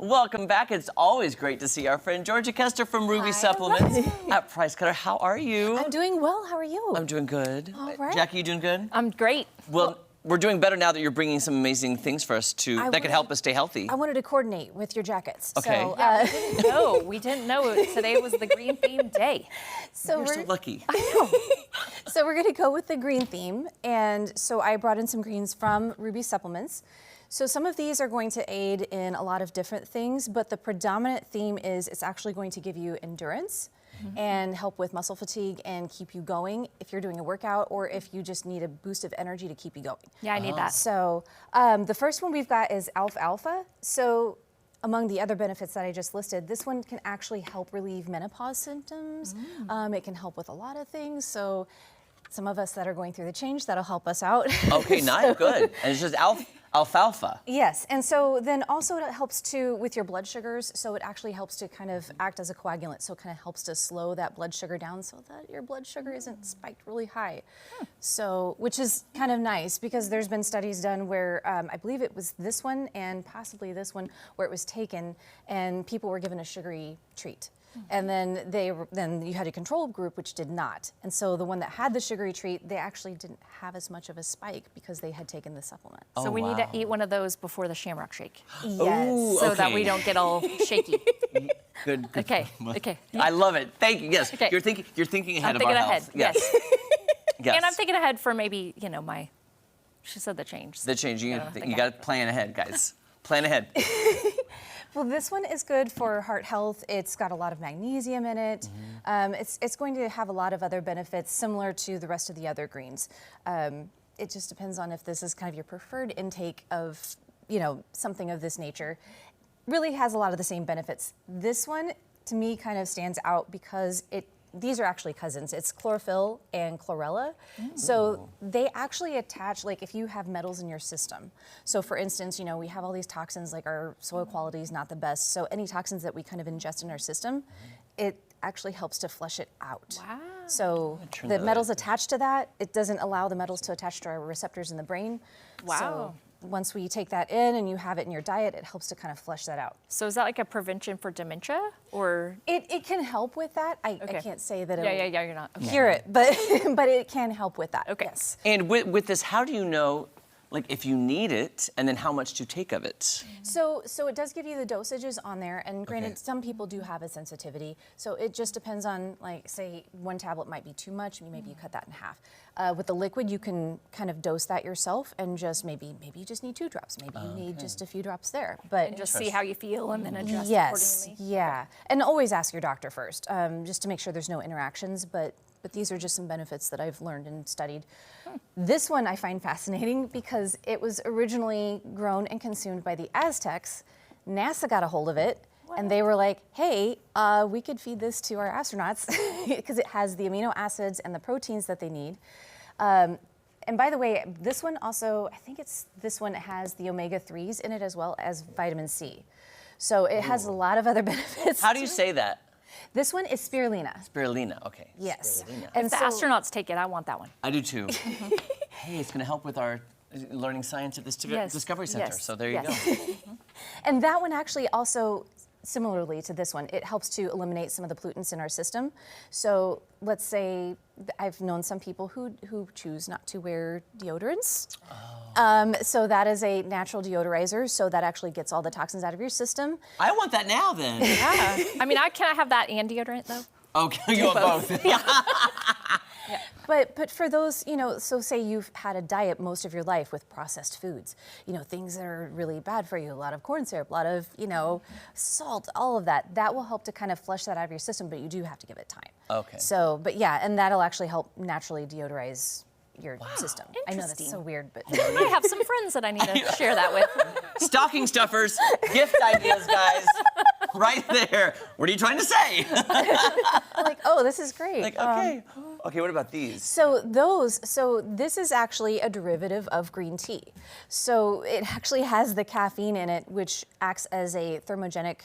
Welcome back. It's always great to see our friend Georgia Kester from Ruby Supplements at Price Cutter. How are you? I'm doing well. How are you? I'm doing good. All right. Jackie, you doing good? I'm great. Well, we're doing better now that you're bringing some amazing things for us that could help us stay healthy. I wanted to coordinate with your jackets. Okay. So, We didn't know today was the green theme day. so You're we're so lucky. I know. So we're going to go with the green theme, and so I brought in some greens from Ruby Supplements. So some of these are going to aid in a lot of different things, but the predominant theme is it's actually going to give you endurance and help with muscle fatigue and keep you going if you're doing a workout or if you just need a boost of energy to keep you going. Yeah, I need that. So the first one we've got is alfalfa. So among the other benefits that I just listed, this one can actually help relieve menopause symptoms. It can help with a lot of things. So some of us that are going through the change, that'll help us out. Okay, nice, good. And it's just alfalfa. Yes, and so then also it helps to with your blood sugars. So it actually helps to kind of act as a coagulant. So it kind of helps to slow that blood sugar down so that your blood sugar isn't spiked really high. So, which is kind of nice because there's been studies done where I believe it was this one and possibly this one where it was taken and people were given a sugary treat. And then you had a control group which did not. And so the one that had the sugary treat, they actually didn't have as much of a spike because they had taken the supplement. So we need to eat one of those before the Shamrock Shake. Yes. Ooh, So that okay. we don't get all shaky. Good. Okay, okay. I love it. Thank you. Yes, Okay. you're thinking ahead I'm of thinking our ahead, health. yes. Yes. And I'm thinking ahead for maybe, she said the change. The change. You think got to plan ahead, guys. Plan ahead. Well, this one is good for heart health. It's got a lot of magnesium in it. It's going to have a lot of other benefits similar to the rest of the other greens. It just depends on if this is kind of your preferred intake of, something of this nature. Really has a lot of the same benefits. This one, to me, kind of stands out because these are actually cousins. It's chlorophyll and chlorella. So they actually attach, like if you have metals in your system. So for instance, we have all these toxins, like our soil quality is not the best. So any toxins that we kind of ingest in our system, it actually helps to flush it out. Wow. So the metals attached to that, it doesn't allow the metals to attach to our receptors in the brain. Wow. So once we take that in and you have it in your diet, it helps to kind of flush that out. So is that like a prevention for dementia or? It can help with that. I can't say that Yeah, you're not. Okay. hear it, but but it can help with that. Okay. Yes. And with this, how do you know, like, if you need it, and then how much to take of it? So it does give you the dosages on there, and granted, some people do have a sensitivity. So it just depends on, like, say, one tablet might be too much, maybe you cut that in half. With the liquid, you can kind of dose that yourself, and just maybe you just need 2 drops, maybe you need just a few drops there. But And just see how you feel and then adjust yes, accordingly. yeah, and always ask your doctor first, just to make sure there's no interactions. But these are just some benefits that I've learned and studied. This one I find fascinating because it was originally grown and consumed by the Aztecs. NASA got a hold of it, and they were like, hey, we could feed this to our astronauts because it has the amino acids and the proteins that they need. And by the way, this one also, I think this one has the omega-3s in it as well as vitamin C. So it has a lot of other benefits. How do you say that? This one is spirulina. Spirulina. Okay. Yes. Spirulina. And If the astronauts take it, I want that one. I do too. Hey, it's going to help with our learning science at this Yes, Discovery Center. yes, So there you yes. go. And that one actually also, similarly to this one, it helps to eliminate some of the pollutants in our system. So let's say I've known some people who choose not to wear deodorants. So that is a natural deodorizer. So that actually gets all the toxins out of your system. I want that now then. Yeah. I mean, can I have that and deodorant though? Okay, you want both. But for those, so say you've had a diet most of your life with processed foods, things that are really bad for you, a lot of corn syrup, a lot of, salt, all of that. That will help to kind of flush that out of your system, but you do have to give it time. Okay. So, but yeah, and that'll actually help naturally deodorize your system. I know that's Interesting. so weird, but I have some friends that I need to share that with. Stocking stuffers, gift ideas, guys. Right there. What are you trying to say? like, oh, this is great. Like, okay. Okay, what about these? So this is actually a derivative of green tea. So it actually has the caffeine in it, which acts as a thermogenic,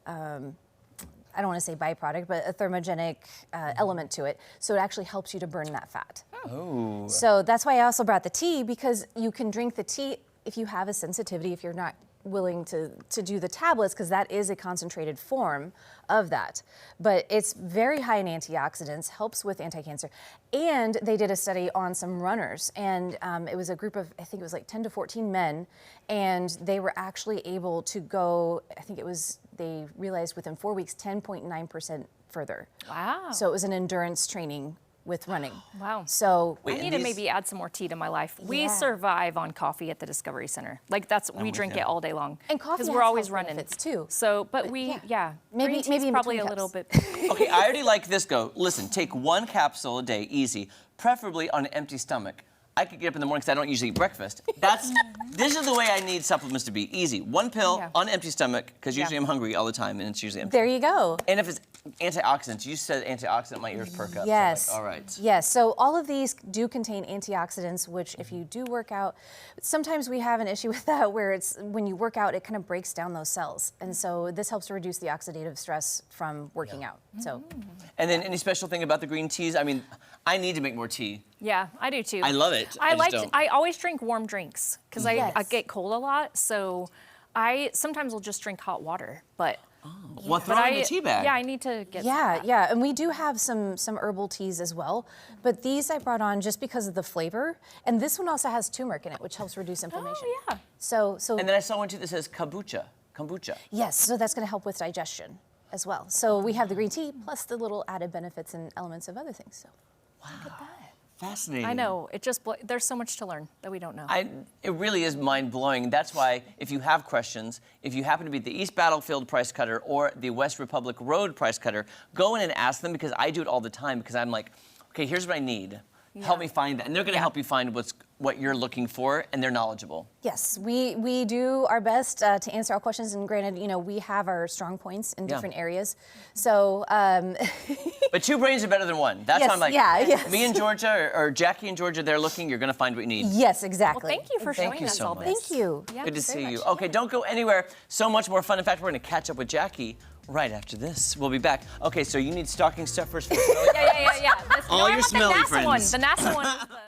I don't want to say byproduct, but a thermogenic element to it. So it actually helps you to burn that fat. Oh. So that's why I also brought the tea, because you can drink the tea if you have a sensitivity, if you're not willing to do the tablets because that is a concentrated form of that. But it's very high in antioxidants, helps with anti-cancer. And they did a study on some runners, and it was a group of, I think it was like 10 to 14 men, and they were actually able to go, I think it was, they realized within 4 weeks, 10.9% further. Wow. So it was an endurance training with running. Wow. So I need to maybe add some more tea to my life. We survive on coffee at the Discovery Center. Like we drink it all day long. And coffee because has we're always health running. benefits too. So, but maybe green tea's probably in a between little cups. bit. Okay, I already like this go. Listen, take 1 capsule a day, easy, preferably on an empty stomach. I could get up in the morning because I don't usually eat breakfast. This is the way I need supplements to be. Easy. 1 pill on an empty stomach, because usually I'm hungry all the time and it's usually empty. There you go. And if it's antioxidants, you said antioxidant, my ears perk up. Yes. So I'm like, all right. Yes. So all of these do contain antioxidants, which if you do work out, sometimes we have an issue with that where it's when you work out, it kind of breaks down those cells. And so this helps to reduce the oxidative stress from working out. So. And then any special thing about the green teas? I mean, I need to make more tea. Yeah, I do too. I love it. I always drink warm drinks because Yes. I get cold a lot. So I sometimes will just drink hot water, but. Well, throw it in a tea bag. Yeah, I need to get Yeah, and we do have some herbal teas as well, but these I brought on just because of the flavor, and this one also has turmeric in it, which helps reduce inflammation. Oh, yeah. So. And then I saw one too that says kombucha. Yes, so that's going to help with digestion as well. So we have the green tea plus the little added benefits and elements of other things. So. Wow. Fascinating. I know. It just there's so much to learn that we don't know. It really is mind-blowing. That's why if you have questions, if you happen to be at the East Battlefield Price Cutter or the West Republic Road Price Cutter, go in and ask them because I do it all the time because I'm like, okay, here's what I need. Help me find that. And they're going to help you find what you're looking for, and they're knowledgeable. Yes, we do our best to answer all questions, and granted, we have our strong points in different areas. So. But 2 brains are better than 1. That's why I'm like, yes. me and Georgia, or Jackie and Georgia, they're looking, you're going to find what you need. Yes, exactly. Well, thank you for showing us all this. Thank you. Yeah, Good to very see you. much. Okay, don't go anywhere. So much more fun. In fact, we're going to catch up with Jackie right after this. We'll be back. Okay, so you need stocking stuffers for Yeah. All I your want smelly the NASA friends. one. The NASA one.